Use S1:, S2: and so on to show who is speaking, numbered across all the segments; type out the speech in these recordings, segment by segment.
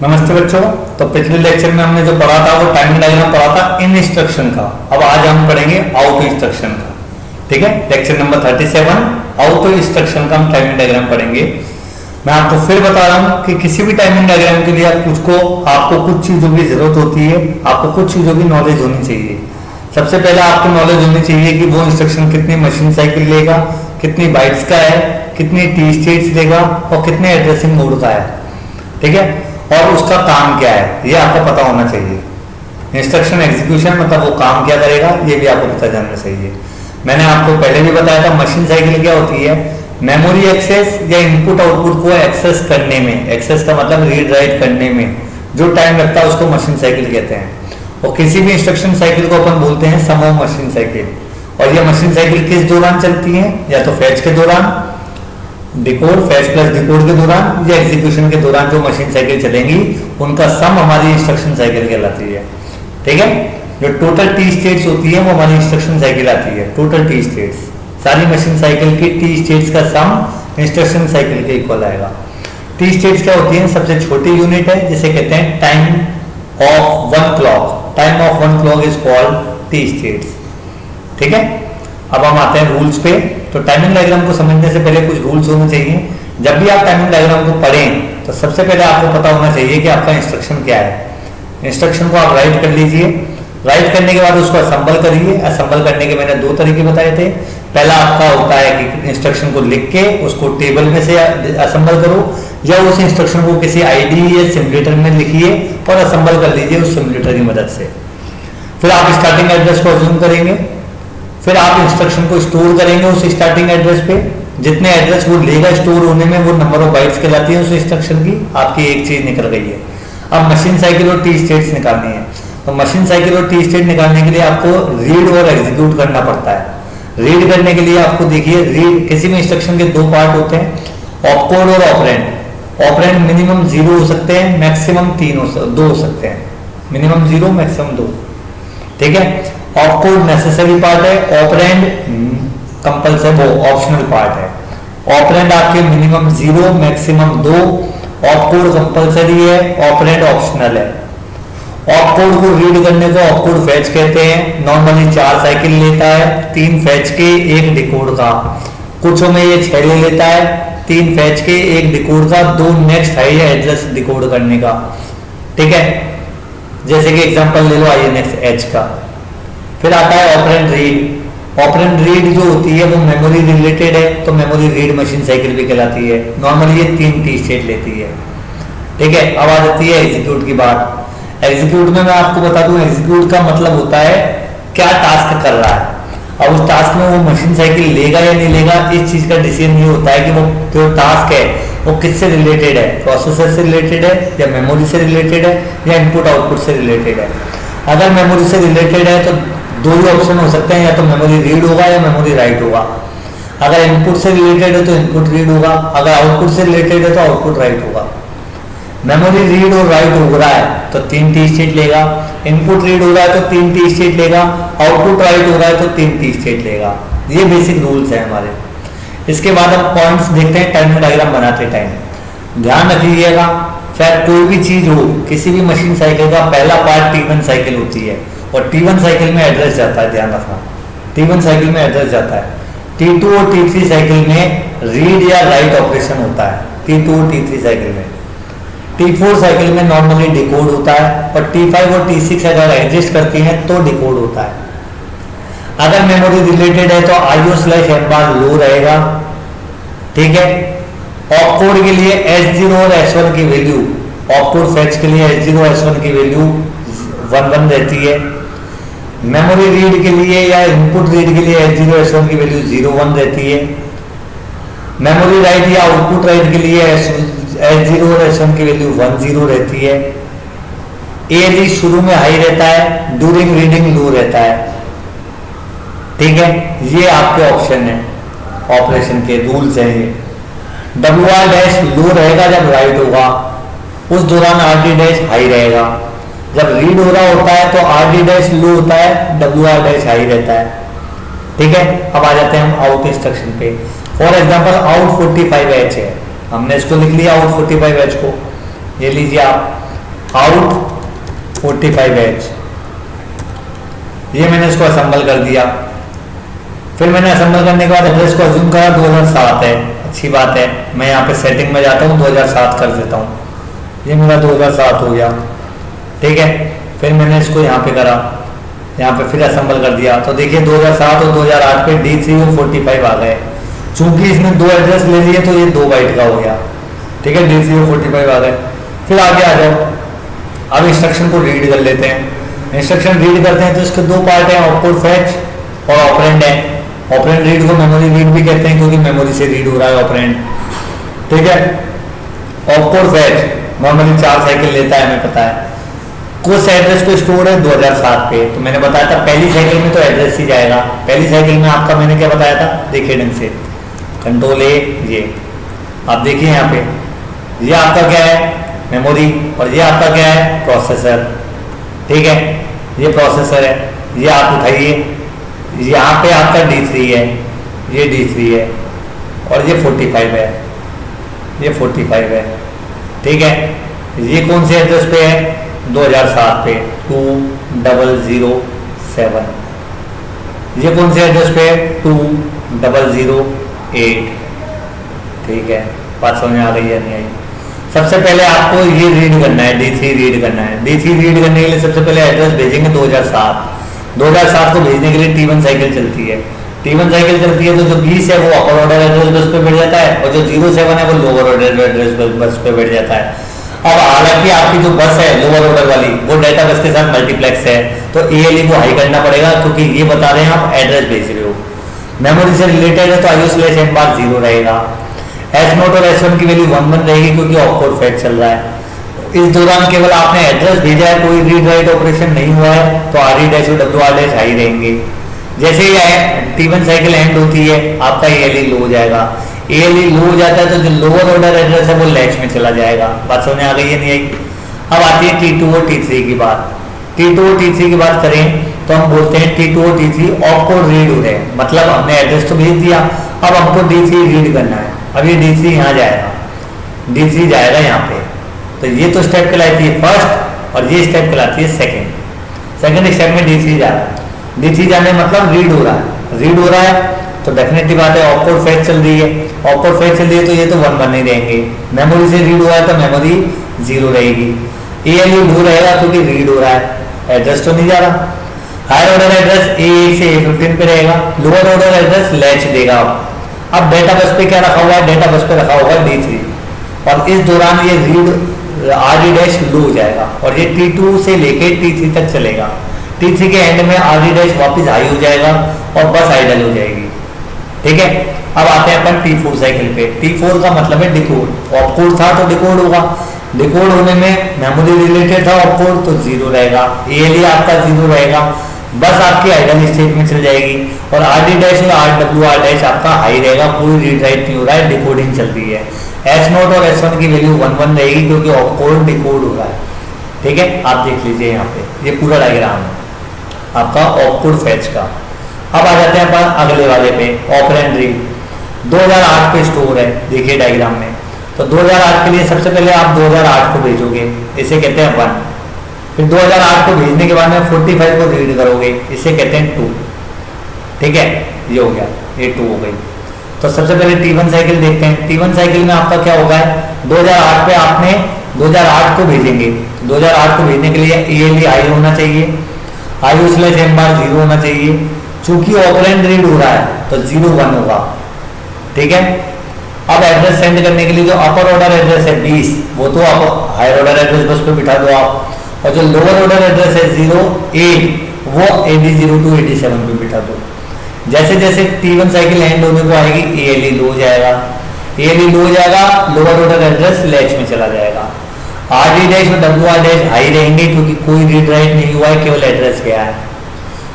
S1: नमस्ते बच्चों। तो पिछले लेक्चर में हमने जो पढ़ा था वो टाइमिंग डायग्राम पढ़ा था इन इंस्ट्रक्शन का। अब आज हम पढ़ेंगे आउट इंस्ट्रक्शन का। ठीक है, लेक्चर नंबर 37 आउट इंस्ट्रक्शन का हम टाइमिंग डायग्राम पढ़ेंगे। मैं आपको फिर बता रहा हूँ कि किसी भी टाइमिंग डायग्राम के लिए आपको कुछ चीजों की जरूरत होती है, आपको कुछ चीजों की नॉलेज होनी चाहिए। सबसे पहले आपको नॉलेज होनी चाहिए कि वो इंस्ट्रक्शन कितनी मशीन साइकिल लेगा, कितनी बाइट्स का है, कितनी टी स्टेट्स लेगा और कितने एड्रेसिंग मोड का है। ठीक है, और उसका काम क्या है ये आपको पता होना चाहिए। इंस्ट्रक्शन एग्जीक्यूशन मतलब वो काम क्या करेगा ये भी आपको पता जानना चाहिए। मैंने आपको पहले भी बताया था मशीन साइकिल क्या होती है, मेमोरी एक्सेस या इनपुट आउटपुट को एक्सेस करने में, एक्सेस का मतलब रीड राइट करने में जो टाइम लगता है उसको मशीन साइकिल कहते हैं। और किसी भी इंस्ट्रक्शन साइकिल को अपन बोलते हैं सम ऑफ मशीन साइकिल। और ये मशीन साइकिल किस दौरान चलती है, या तो फैच के दौरान, डिकोड, फैच प्लस डिकोड के दौरान, या एग्जीक्यूशन के दौरान जो मशीन साइकिल चलेंगी उनका सम हमारी इंस्ट्रक्शन साइकिल कहलाती है। ठीक है, जो टोटल टी स्टेट्स होती है वो हमारी इंस्ट्रक्शन साइकिल आती है। टोटल टी स्टेट्स, सारी मशीन साइकिल की टी स्टेट्स का सम इंस्ट्रक्शन साइकिल के इक्वल आएगा। टी स्टेट्स क्या होती है, सबसे छोटी यूनिट है जिसे कहते हैं time of one clock. Time of one clock is called T states. ठीक है, अब हम आते हैं रूल्स पे। तो टाइमिंग डायग्राम को समझने से पहले कुछ रूल्स होने चाहिए। जब भी आप टाइमिंग डायग्राम को पढ़ें तो सबसे पहले आपको पता होना चाहिए कि आपका इंस्ट्रक्शन क्या है। इंस्ट्रक्शन को आप राइट कर लीजिए। राइट करने के बाद उसको असेंबल करिए। असेंबल करने के मैंने दो तरीके बताए थे। पहला आपका होता है कि इंस्ट्रक्शन को लिख के उसको टेबल में से असेंबल करो, या उस इंस्ट्रक्शन को किसी आईडी या सिमुलेटर में लिखिए और असेंबल कर लीजिए उस सिमुलेटर की मदद से। फिर आप स्टार्टिंग एड्रेस को अज्यूम करेंगे, फिर आप इंस्ट्रक्शन को स्टोर करेंगे उस स्टार्टिंग एड्रेस पे। जितने एड्रेस वो लेगा स्टोर होने में वो नंबर ऑफ बाइट्स कहलाती है उस इंस्ट्रक्शन की। आपकी एक चीज निकल गई है। अब मशीन साइकिल और टी स्टेट्स निकालनी है। तो मशीन साइकिल और टी स्टेट निकालने के लिए आपको रीड और एग्जीक्यूट करना पड़ता है। रीड करने के लिए आपको देखिए, रीड किसी भी इंस्ट्रक्शन के दो पार्ट होते हैं, ऑपकोड और ऑपरेंड। ऑपरेंड मिनिमम 0 हो सकते हैं, मैक्सिमम 2 हो सकते हैं। Minimum 0, maximum 2। ठीक है, ऑपकोड नेसेसरी पार्ट है, ऑपरेंड कंपल्सरी वो ऑप्शनल पार्ट है। ऑपरेंड आपके मिनिमम 0, मैक्सिमम 2, ऑपकोड कंपल्सरी है, ऑपरेंड ऑप्शनल है। ऑपकोड को रीड करने को ऑपकोड फैच कहते हैं। नॉर्मली 4 साइकिल लेता है, 3 फैच के 1 डिकोड का। कुछों में ये 6 ले लेता है, 3 फैच के 1 डिकोड का, 2 नेक्स्ट है एड्रेस डिकोड करने का। ठीक है, जैसे कि एग्जांपल ले लो INX H का। फिर आता है ऑपरेंड रीड। ऑपरेंड रीड जो होती है वो मेमोरी रिलेटेड है, तो मेमोरी रीड मशीन साइकिल भी कहलाती है। नॉर्मली ये 3 टी स्टेट लेती है। ठीक है, अब आ जाती है एग्जीक्यूट की बात। एग्जीक्यूट में मैं आपको बता दूं, एग्जीक्यूट का मतलब होता है क्या टास्क कर रहा है। अब उस टास्क में वो मशीन साइकिल लेगा या नहीं लेगा, इस चीज का डिसीजन ये होता है कि वो जो टास्क है वो किससे रिलेटेड है, प्रोसेसर से रिलेटेड है या मेमोरी से रिलेटेड है या इनपुट आउटपुट से रिलेटेड है। अगर मेमोरी से रिलेटेड है तो 2 ही ऑप्शन हो सकते हैं, या तो मेमोरी रीड होगा या मेमोरी राइट होगा। अगर इनपुट से रिलेटेड है तो इनपुट रीड होगा, अगर आउटपुट से रिलेटेड है तो आउटपुट राइट होगा। मेमोरी रीड और राइट हो रहा है तो 3 टी स्टेट लेगा, इनपुट रीड हो रहा है तो 3 टी स्टेट लेगा, आउटपुट राइट हो रहा है तो 3 टी स्टेट लेगा। ये बेसिक रूल्स है हमारे। इसके बाद हम पॉइंट्स देखते हैं टाइमिंग डायग्राम बनाते टाइम। ध्यान रखिएगा, चाहे कोई भी चीज हो, किसी भी मशीन साइकिल का पहला पार्ट T1 साइकिल होती है और T1 साइकिल में एड्रेस जाता है। ध्यान रखना, T1 साइकिल में एड्रेस जाता है। T2 और T3 साइकिल में रीड या राइट ऑपरेशन होता है। T2 और T3 साइकिल में। T4 साइकिल में नॉर्मली डिकोड होता है, और T5 और T6 अगर एग्जिस्ट करती हैं तो डिकोड होता है। अगर मेमोरी रिलेटेड है तो IO/M बार लो रहेगा। ठीक है, ऑपकोड के लिए S0 और S1 की वैल्यू, ऑपकोड फैच के लिए S0 और S1 की वैल्यू 1 रहती है। मेमोरी रीड के लिए या इनपुट रीड के लिए S0 S1 की वैल्यू 0 1 रहती है। मेमोरी राइट या आउटपुट राइट के लिए S0 और S1 की वैल्यू 1 0 रहती है। ALE शुरू में हाई रहता है, ड्यूरिंग रीडिंग लो रहता है। ठीक है, ये आपके ऑप्शन है, ऑपरेशन के रूल्स हैं ये। WR- लो रहेगा जब राइट होगा, उस दौरान RD- हाई रहेगा। जब रीड हो रहा होता है तो RD- लो होता है, WR- हाई रहता है। ठीक है, अब आ जाते हैं हम आउट इंस्ट्रक्शन पे। फॉर एग्जांपल आउट 45H है, हमने इसको लिख लिया आउट 45H को। ये लीजिए आप, आउट 45H, ये मैंने इसको असेंबल कर दिया। फिर मैंने असेंबल करने के बाद एड्रेस को अज्यूम करा 2007 है, अच्छी बात है। मैं यहाँ पे सेटिंग में जाता हूँ 2007 कर देता हूँ, ये मेरा 2007 हो गया, ठीक है। फिर मैंने इसको यहाँ पे करा, यहाँ पे फिर असेंबल कर दिया, तो देखिए 2007 और 2008 पे D3 और 45 आ गए। चूंकि इसने 2 एड्रेस ले लिए तो ये 2 बाइट का हो गया, ठीक है। D3 और 45 आ गए। फिर आगे आ जाओ, अब इंस्ट्रक्शन को रीड कर लेते हैं। इंस्ट्रक्शन रीड करते हैं तो इसके 2 पार्ट है, ऑपकोड फेच और ऑपरेंड है। ऑपरेंड रीड को मेमोरी रीड भी कहते हैं क्योंकि मेमोरी से रीड हो रहा है ऑपरेंड, ठीक है। ऑपकोड फेच नॉर्मली 4 साइकिल लेता है, हमें पता है। कुछ एड्रेस को स्टोर है 2007 पे, तो मैंने बताया था पहली साइकिल में तो एड्रेस ही जाएगा। पहली साइकिल में आपका मैंने क्या बताया था, देखिए ढंग से, कंट्रोल ए, ये आप देखिए यहाँ पे, ये आपका क्या है, मेमोरी, और ये आपका क्या है, प्रोसेसर, ठीक है। ये प्रोसेसर है, ये आप उठाइए, यहाँ पे आपका D3 है, ये D3 है, और ये 45 है, ये 45 है, ठीक है। ये कौन से एड्रेस पे है, 2007 पे 2007। ये कौन से एड्रेस पे 2008, ठीक है। बात समझ आ गई है नहीं आई। सबसे पहले आपको ये रीड करना है, D3 रीड करना है। D3 रीड करने के लिए सबसे पहले एड्रेस भेजेंगे 2007 को भेजने के लिए T1 साइकिल चलती है। T1 साइकिल चलती है तो जो 20 है वो अपर ऑर्डर एड्रेस बस पे बैठ जाता है, और जो 07 है वो लोअर ऑर्डर एड्रेस बस पे बैठ जाता है। अब हालांकि आपकी जो बस है लोअर ऑर्डर वाली वो डेटा बस के साथ मल्टीप्लेक्स है, तो ALE को हाई करना पड़ेगा क्योंकि ये बता रहे हैं आप एड्रेस भेज रहे हो। मेमोरी से रिलेटेड है तो IO/M बार 0 रहेगा। S0 और S1 की वैल्यू 1 रहेगी क्योंकि ऑपकोड फेच चल रहा है। इस दौरान केवल आपने एड्रेस भेजा है, कोई रीड राइट ऑपरेशन नहीं हुआ है, तो RE- और WR- हाई रहेंगे। जैसे ही T1 साइकिल एंड होती है आपका ALE लो हो जाएगा। ALE लो हो जाता है तो जो लोअर ऑर्डर एड्रेस है वो लैच में चला जाएगा। बात समझ आ गई है नहीं आई। अब आती है T2 और T3 की बात। T2 और T3 की बात करें तो हम बोलते हैं T2 और T3 ऑपकोड रीड हो रहे हैं, मतलब हमने एड्रेस तो भेज दिया, अब हमको D3 रीड करना है। अब ये D3 यहाँ जाएगा, D3 जाएगा यहाँ पे, तो ये तो स्टेप कहलाती है फर्स्ट और ये स्टेप कहलाती है सेकंड स्टेप में D3 जा रहा है। D3 जाने मतलब रीड हो रहा है, रीड हो रहा है तो डेफिनेटली बात है ऑपकोड फेच चल रही है। ऑपकोड फेच चल रही है तो ये तो 1 नहीं रहेंगे। मेमोरी से रीड हो रहा है तो मेमोरी 0 रहेगी। ALE लो रहेगा क्योंकि रीड हो रहा है, एड्रेस तो नहीं जा रहा। हायर ऑर्डर एड्रेस A1 से A15 पे रहेगा, लोअर ऑर्डर एड्रेस लैच देगा। अब डेटा बस पे क्या रखा हुआ है, डेटा बस पे रखा हुआ है D3, और इस दौरान ये रीड RE- लो हो जाएगा और ये T2 से लेके T3 तक चलेगा। T3 के एंड में RE- वापस हाई हो जाएगा और बस आइडल हो जाएगी, ठीक है। अब आते हैं अपन T4 साइकिल पे। T4 का मतलब है डिकोड। ऑपकोड था तो डिकोड होगा, डिकोड होने में मेमोरी रिलेटेड था ऑपकोड तो 0 रहेगा। ALE आपका 0 रहेगा, बस आपकी आइडल स्टेट में चल जाएगी, और RD- और RWR- आपका हाई रहेगा, कोई रीड राइट नहीं हो रहा है, डिकोडिंग चल रही है। S0 और S1 की वैल्यू 1 रहेगी क्योंकि ऑपकोड डिकोड हो रहा है, ठीक है। आप देख लीजिए यहाँ पे, ये पूरा डायग्राम है आपका ऑपकोड फेच का। अब आ जाते हैं अपन अगले वाले पे, ऑपरेंड रीड। 2008 पे स्टोर है, देखिए डायग्राम में। तो 2008 के लिए सबसे पहले आप 2008 को भेजोगे, इसे कहते हैं 1। फिर 2008 को भेजने के बाद में 45 को रीड करोगे, इसे कहते हैं 2, ठीक है। ये हो गया, ये 2 हो गई। तो सबसे पहले T1 साइकिल देखते हैं। T1 साइकिल में आपका क्या होगा, 2008 पे आपने 2008 को भेजेंगे। 2008 को भेजने के लिए ALE हाई होना चाहिए, IO/M बार 0 होना चाहिए। चूंकि ऑपरेंड रीड हो रहा है तो 0 1 होगा, ठीक है। अब एड्रेस सेंड करने के लिए जो अपर ऑर्डर एड्रेस है 20, वो तो आप हायर ऑर्डर एड्रेस बस पे बिठा दो आप, और जो लोअर ऑर्डर एड्रेस है 08 वो AD0 to AD7 पे बिठा दो। जैसे जैसे T1 साइकिल एंड होने को आएगी ALE लो हो जाएगा, ALE लो हो जाएगा, लोअर ऑर्डर एड्रेस लैच में चला जाएगा। RD- और WR- हाई रहेंगे क्योंकि कोई रीड राइट नहीं हुआ है, केवल एड्रेस गया है।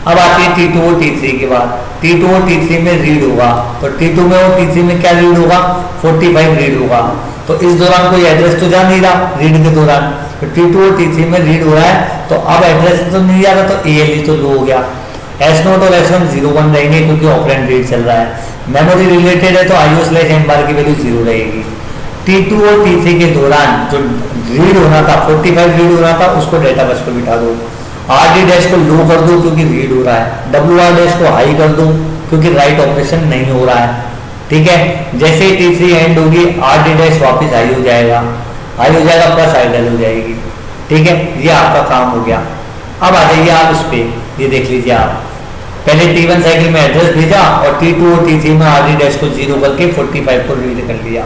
S1: अब आती है T2 और T3 के बाद। T2 और T3 में रीड होगा, तो T2 में और T3 में क्या रीड होगा, 45 रीड होगा। तो इस दौरान कोई एड्रेस तो जा नहीं रहा रीड के दौरान, तो T2 और T3 में रीड हो रहा है, तो अब एड्रेस तो नहीं जा रहा, तो ALE तो लो हो गया। S0 और S1 0 1 रहेंगे क्योंकि ऑपरेंड रीड चल रहा है। मेमोरी रिलेटेड है तो IO/M बार की वैल्यू 0 रहेगी। T2 और T3 के दौरान जो रीड होना था 45 रीड होना था, उसको डेटा बस पे बिठा दो। आर डी डैश को लो कर दो क्योंकि रीड हो रहा है, डब्ल्यू आर डैश को हाई कर दो क्योंकि राइट ऑपरेशन नहीं हो रहा है। ठीक है, जैसे ही T3 एंड होगी आर डी डैश वापिस हाई हो जाएगा, हाई हो जाएगा प्लस आइडल हो जाएगी। ठीक है, ये आपका काम हो गया। अब आ जाइए आप इस पे, ये देख लीजिए आप, पहले T1 साइकिल में एड्रेस भेजा और T2 और T3 में आर डी डैश को 0 करके 45 को रीड कर लिया।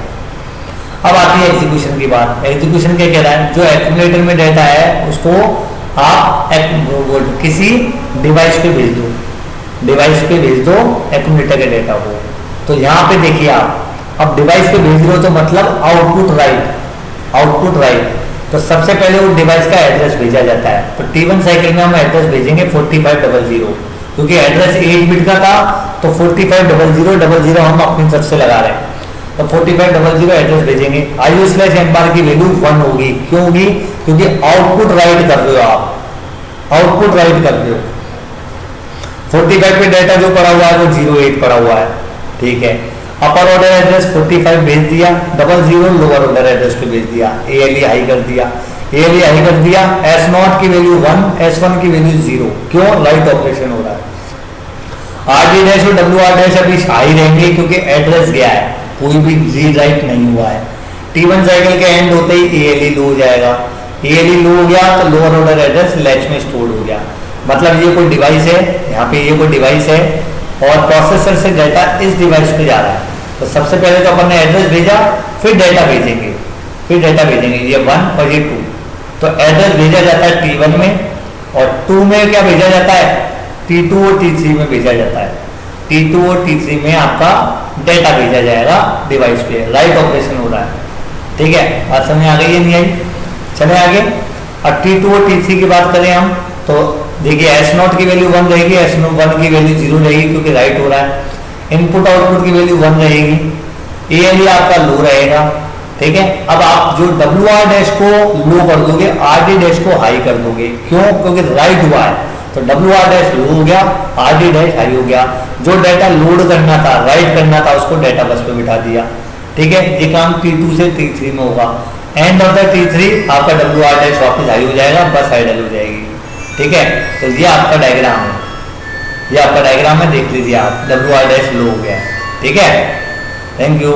S1: अब आती है एग्जीक्यूशन की बात। एग्जीक्यूशन क्या कह रहा है, जो एक्यूमुलेटर में डेटा है उसको आप किसी डिवाइस पे भेज दो, डिवाइस पे भेज दो एक्यूमुलेटर के डेटा को। तो यहाँ पे देखिए आप, अब डिवाइस पे भेज रहे हो तो मतलब आउटपुट राइट, आउटपुट राइट। तो सबसे पहले वो डिवाइस का एड्रेस भेजा जाता है। तो T1 साइकिल में हम एड्रेस भेजेंगे 4500, क्योंकि एड्रेस 8 बिट का था तो 450000 हम अपनी तरफ से लगा रहे हैं, तो 4500 एड्रेस भेजेंगे। IO स्लैश एम बार की वैल्यू 1 होगी, क्यों होगी, क्योंकि आउटपुट राइट कर रहे हो आप, आउटपुट राइट कर रहे हो। 45 पे डेटा जो पड़ा हुआ है वो 08 पड़ा हुआ है। ठीक है, अपर ऑर्डर एड्रेस 45 भेज दिया, 00 लोअर ऑर्डर एड्रेस पे भेज दिया, ALE हाई कर दिया, ALE हाई कर दिया, S0 की वैल्यू 1, S1 की वैल्यू 0, क्यों, राइट ऑपरेशन हो रहा है। RD डैश और WR डैश अभी हाई रहेंगे क्योंकि एड्रेस गया है, कोई भी रीड राइट नहीं हुआ है। T1 साइकिल के एंड होते ही ALE लो हो जाएगा, ALE लो हो गया तो लोअर ऑर्डर एड्रेस लैच में स्टोर हो गया। मतलब ये कोई डिवाइस है, यहाँ पे ये कोई डिवाइस है और प्रोसेसर से डेटा इस डिवाइस पे जा रहा है। तो सबसे पहले तो अपन ने एड्रेस भेजा, फिर डेटा भेजेंगे, फिर डेटा भेजेंगे, ये 1 और ये 2। तो एड्रेस भेजा जाता है T1 में, और 2 में क्या भेजा जाता है, T2 और T3 में भेजा जाता है। T2 और T3 में आपका डेटा भेजा जाएगा डिवाइस पे, राइट ऑपरेशन हो रहा है। ठीक है, बात समझ आ गई है, नहीं आई? चले आगे। अब T2 और T3 की बात करें हम, तो देखिए S0 की वैल्यू 1 रहेगी, S1 की वैल्यू 0 रहेगी क्योंकि राइट हो रहा है। इनपुट आउटपुट की वैल्यू 1 रहेगी, ALE आपका लो रहेगा। ठीक है, अब आप जो WR डैश को लो कर दोगे, RD डैश को हाई कर दोगे, क्यों, क्योंकि राइट हुआ है। तो WR डैश लो हो गया, RD डैश हाई हो गया। जो डाटा लोड करना था, राइट करना था, उसको डाटा बस पे बिठा दिया। ठीक है, ये काम T2 से T3 में होगा। एंड ऑफ द T3 आपका WR डैश वापस हाई हो जाएगा, बस आइडल हो जाएगी। ठीक है, तो ये आपका डायग्राम है, ये आपका डायग्राम है, देख लीजिए आप, WR डैश लो हो गया। ठीक है, थैंक यू।